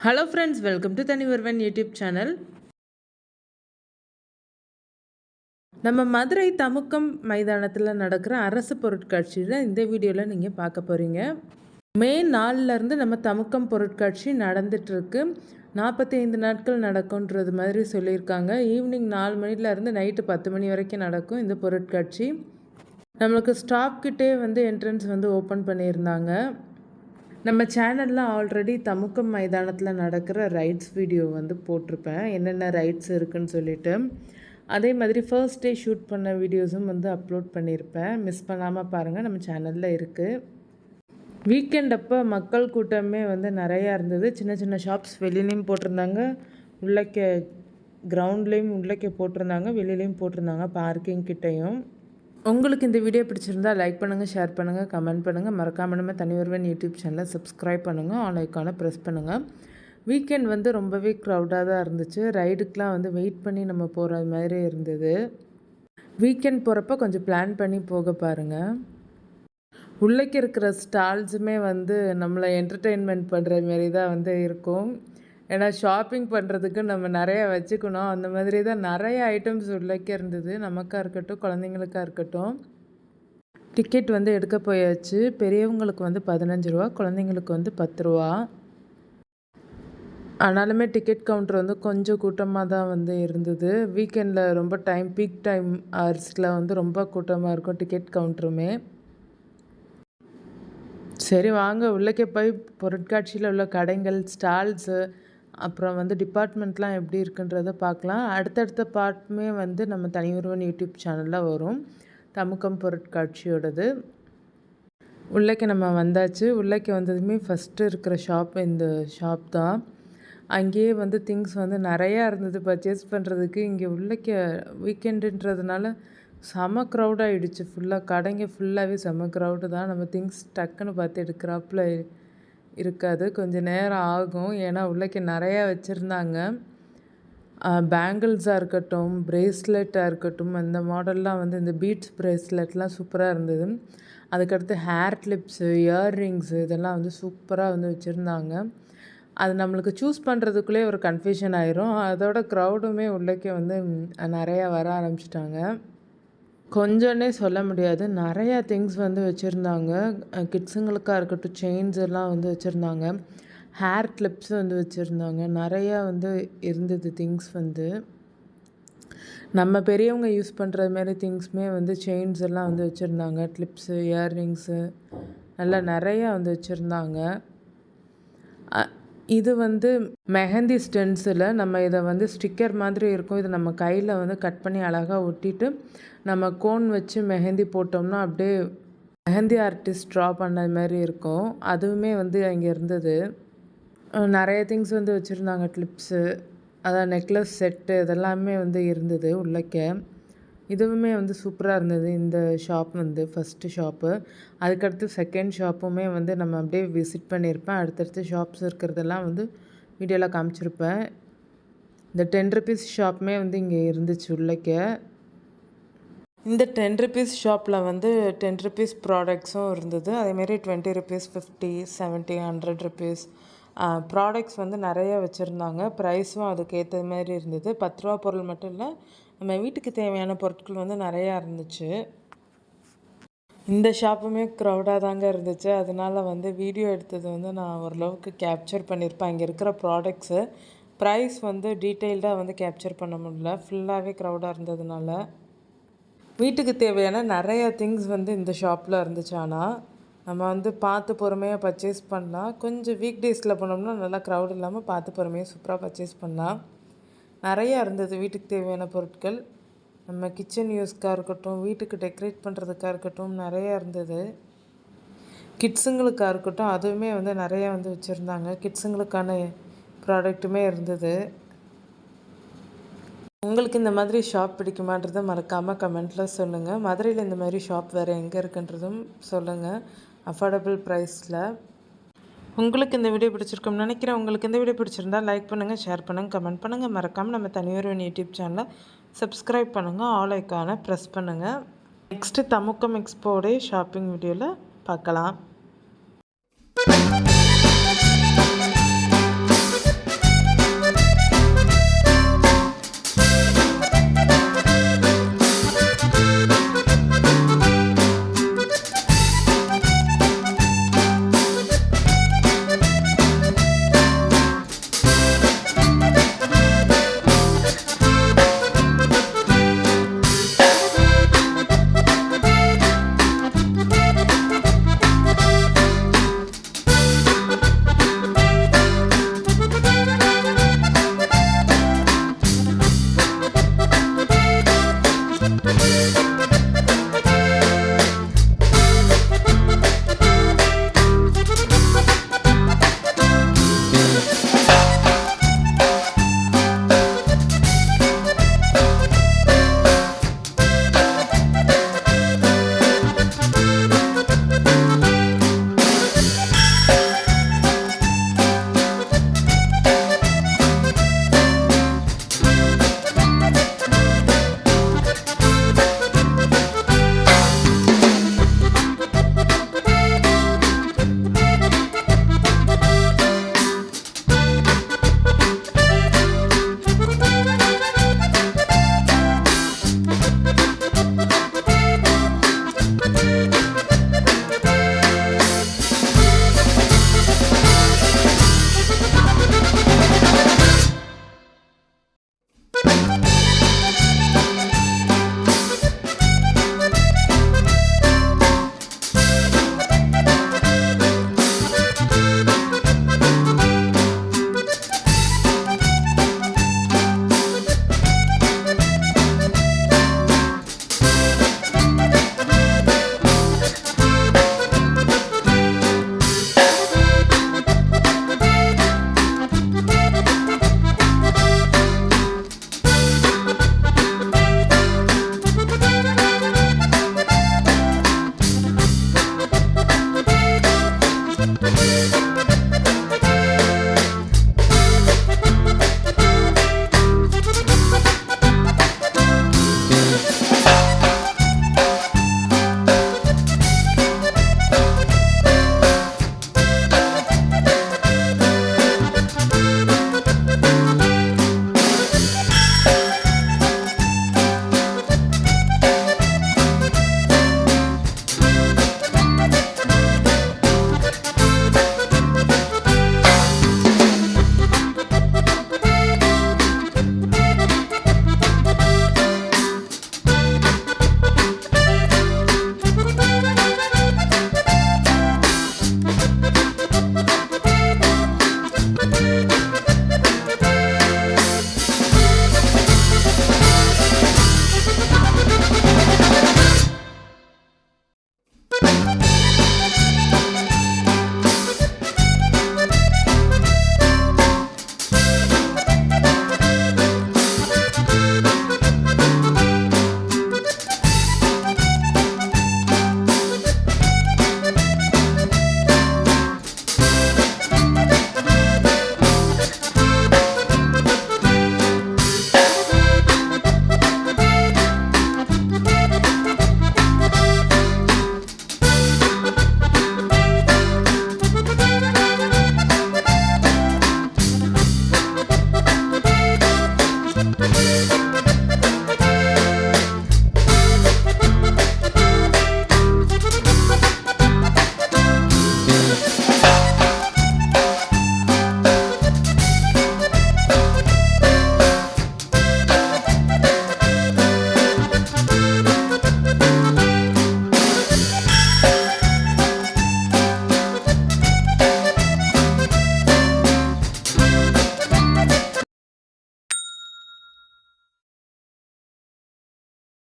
Hello friends, welcome to தனி ஒருவன் YouTube channel. நம்ம மதுரை தமுக்கம் மைதானத்தில் நடக்கிற அரசு பொருட்காட்சி தான் இந்த வீடியோவில் நீங்கள் பார்க்க போகிறீங்க. மே 4லேருந்து நம்ம தமுக்கம் பொருட்காட்சி நடந்துகிட்ருக்கு. 45 நாட்கள் நடக்கும்ன்றது மாதிரி சொல்லியிருக்காங்க. ஈவினிங் 4 மணிலேருந்து நைட்டு 10 மணி வரைக்கும் நடக்கும் இந்த பொருட்காட்சி. நம்மளுக்கு ஸ்டாப்கிட்டே என்ட்ரன்ஸ் ஓப்பன் பண்ணியிருந்தாங்க. நம்ம சேனலில் ஆல்ரெடி தமுக்கம் மைதானத்தில் நடக்கிற ரைட்ஸ் வீடியோ போட்டிருப்பேன், என்னென்ன ரைட்ஸ் இருக்குதுன்னு சொல்லிட்டு. அதே மாதிரி ஃபர்ஸ்ட் டே ஷூட் பண்ண வீடியோஸும் அப்லோட் பண்ணியிருப்பேன். மிஸ் பண்ணாமல் பாருங்கள், நம்ம சேனலில் இருக்குது. வீக்கெண்ட் அப்போ மக்கள் கூட்டமே நிறையா இருந்தது. சின்ன சின்ன ஷாப்ஸ் வெளியிலையும் போட்டிருந்தாங்க, உள்ளக்க கிரவுண்ட்லேயும் உள்ளக்க போட்டிருந்தாங்க, வெளியிலையும் போட்டிருந்தாங்க, பார்க்கிங் கிட்டேயும். உங்களுக்கு இந்த வீடியோ பிடிச்சிருந்தால் லைக் பண்ணுங்கள், ஷேர் பண்ணுங்கள், கமெண்ட் பண்ணுங்கள். மறக்காமல் நம்ம தனி ஒருவன் யூடியூப் சேனலை சப்ஸ்கிரைப் பண்ணுங்கள், ஆல் ஐக்கானை ப்ரெஸ் பண்ணுங்கள். வீக்கெண்ட் ரொம்பவே க்ரௌடாக தான் இருந்துச்சு. ரைடுக்கெலாம் வெயிட் பண்ணி நம்ம போகிற மாதிரி இருந்தது. வீக்கெண்ட் போகிறப்ப கொஞ்சம் பிளான் பண்ணி போக பாருங்கள். உள்ளே இருக்கிற ஸ்டால்ஸுமே நம்மளை என்டர்டெயின்மெண்ட் பண்ணுற மாரி தான் இருக்கும். ஏன்னா ஷாப்பிங் பண்ணுறதுக்கு நம்ம நிறையா வச்சுக்கணும். அந்த மாதிரி தான் நிறைய ஐட்டம்ஸ் உள்ளே இருந்தது. நமக்காக இருக்கட்டும், குழந்தைங்களுக்காக இருக்கட்டும். டிக்கெட் எடுக்க போயாச்சு. பெரியவங்களுக்கு 15 ரூபா, குழந்தைங்களுக்கு 10 ரூபா. ஆனாலுமே டிக்கெட் கவுண்டர் கொஞ்சம் கூட்டமாக தான் இருந்தது. வீக்கெண்டில் ரொம்ப பீக் டைம் ஹவர்ஸில் ரொம்ப கூட்டமாக இருக்கும் டிக்கெட் கவுண்டருமே. சரி வாங்க, உள்ளே போய் பொருட்காட்சியில் உள்ள கடைகள், ஸ்டால்ஸு, அப்புறம் டிபார்ட்மெண்ட்லாம் எப்படி இருக்குன்றதை பார்க்கலாம். அடுத்தடுத்த பார்ட்டுமே நம்ம தனி ஒருவன் யூடியூப் சேனலில் வரும். தமுக்கம் பொருட்காட்சியோடது. உள்ளே நம்ம வந்தாச்சு. உள்ளே வந்ததுமே ஃபஸ்ட்டு இருக்கிற ஷாப் இந்த ஷாப் தான். அங்கேயே திங்ஸ் நிறையா இருந்தது பர்ச்சேஸ் பண்ணுறதுக்கு. இங்கே உள்ளே வீக்கெண்டுன்றதுனால செம க்ரௌடாகிடுச்சு. ஃபுல்லாக கடைங்க ஃபுல்லாகவே செம க்ரௌடு தான். நம்ம திங்ஸ் டக்குன்னு பார்த்து எடுக்கிறாப்புல இருக்காது, கொஞ்சம் நேரம் ஆகும். ஏன்னா உள்ளே நிறையா வச்சுருந்தாங்க. பேங்கிள்ஸாக இருக்கட்டும், ப்ரேஸ்லெட்டாக இருக்கட்டும், அந்த மாடல்லாம் இந்த பீட்ஸ் ப்ரேஸ்லெட்லாம் சூப்பராக இருந்தது. அதுக்கடுத்து ஹேர் கிளிப்ஸு, இயர்ரிங்ஸு இதெல்லாம் சூப்பராக வச்சுருந்தாங்க. அது நம்மளுக்கு சூஸ் பண்ணுறதுக்குள்ளே ஒரு கன்ஃபியூஷன் ஆயிரும். அதோட க்ரௌடுமே உள்ளே நிறையா வர ஆரம்பிச்சிட்டாங்க. கொஞ்சோன்னே சொல்ல முடியாது, நிறையா திங்ஸ் வச்சுருந்தாங்க. கிட்ஸுங்களுக்காக இருக்கட்டும், செயின்ஸ் எல்லாம் வச்சுருந்தாங்க. ஹேர் கிளிப்ஸ் வச்சுருந்தாங்க. நிறையா இருந்தது திங்ஸ். நம்ம பெரியவங்க யூஸ் பண்ணுற மாதிரி திங்ஸுமே செயின்ஸ் எல்லாம் வச்சுருந்தாங்க. கிளிப்ஸு, இயர்ரிங்ஸு நல்லா நிறையா வச்சுருந்தாங்க. இது மெஹந்தி ஸ்டென்சில் நம்ம இதை ஸ்டிக்கர் மாதிரி இருக்கும். இதை நம்ம கையில் கட் பண்ணி அழகாக ஒட்டிட்டு நம்ம கோன் வச்சு மெஹந்தி போட்டோம்னா அப்படியே மெஹந்தி ஆர்டிஸ்ட் ட்ரா பண்ண மாதிரி இருக்கும். அதுவுமே அங்கே இருந்தது. நிறைய திங்ஸ் வச்சுருந்தாங்க. கிளிப்ஸு, அதான் நெக்லஸ் செட்டு இதெல்லாமே இருந்தது உள்ளக்க. இதுவுமே சூப்பராக இருந்தது இந்த ஷாப். First shop. அதுக்கடுத்து செகண்ட் ஷாப்புமே நம்ம அப்படியே விசிட் பண்ணியிருப்பேன். அடுத்தடுத்து ஷாப்ஸ் இருக்கிறதெல்லாம் வீடியோவில் காமிச்சிருப்பேன். இந்த 10 ருபீஸ் ஷாப்புமே இங்கே இருந்துச்சு உள்ளக்க. இந்த 10 ருபீஸ் ஷாப்பில் 10 ருபீஸ் ப்ராடக்ட்ஸும் இருந்தது. அதேமாரி 20 ருபீஸ், 50, 70, 100 ருபீஸ் ப்ராடக்ட்ஸ் நிறைய வச்சுருந்தாங்க. ப்ரைஸும் அதுக்கு ஏற்ற மாதிரி இருந்தது. 10 ரூபா பொருள் மட்டும் இல்லை, நம்ம வீட்டுக்கு தேவையான பொருட்கள் நிறையா இருந்துச்சு. இந்த ஷாப்புமே க்ரௌடாக தாங்க இருந்துச்சு. அதனால் வீடியோ எடுத்தது நான் ஓரளவுக்கு கேப்சர் பண்ணியிருப்பேன். அங்கே இருக்கிற ப்ராடக்ட்ஸு ப்ரைஸ் டீட்டெயில்டாக கேப்சர் பண்ண முடியல, ஃபுல்லாகவே க்ரௌடாக இருந்ததுனால. வீட்டுக்கு தேவையான நிறையா திங்ஸ் இந்த ஷாப்பில் இருந்துச்சு. ஆனால் நம்ம பார்த்து பொறுமையாக பர்ச்சேஸ் பண்ணலாம். கொஞ்சம் வீக் டேஸில் போனோம்னா நல்லா க்ரௌட் இல்லாமல் பார்த்து பொறுமையாக சூப்பராக பர்ச்சேஸ் பண்ணலாம். நிறையா இருந்தது வீட்டுக்கு தேவையான பொருட்கள். நம்ம கிச்சன் யூஸ்க்காக இருக்கட்டும், வீட்டுக்கு டெக்கரேட் பண்ணுறதுக்காக இருக்கட்டும், நிறையா இருந்தது. கிட்ஸுங்களுக்காக இருக்கட்டும், அதுவுமே நிறையா வச்சுருந்தாங்க. கிட்ஸுங்களுக்கான ப்ராடக்ட்டுமே இருந்தது. உங்களுக்கு இந்த மாதிரி ஷாப் பிடிக்குமான்றதை மறக்காமல் கமெண்ட்டில் சொல்லுங்கள். மதுரையில் இந்த மாதிரி ஷாப் வேறு எங்கே இருக்குன்றதும் சொல்லுங்கள், அஃபோர்டபுள் ப்ரைஸில். உங்களுக்கு இந்த வீடியோ பிடிச்சிருக்கும்னு நினைக்கிறேன். உங்களுக்கு இந்த வீடியோ பிடிச்சிருந்தால் லைக் பண்ணுங்கள், ஷேர் பண்ணுங்கள், கமெண்ட் பண்ணுங்கள். மறக்காமல் நம்ம தனி ஒருவன் யூடியூப் சேனலை சப்ஸ்கிரைப் பண்ணுங்கள், ஆல் ஐக்கானை ப்ரெஸ் பண்ணுங்கள். நெக்ஸ்ட்டு தமுக்கம் எக்ஸ்போடைய ஷாப்பிங் வீடியோவில் பார்க்கலாம்.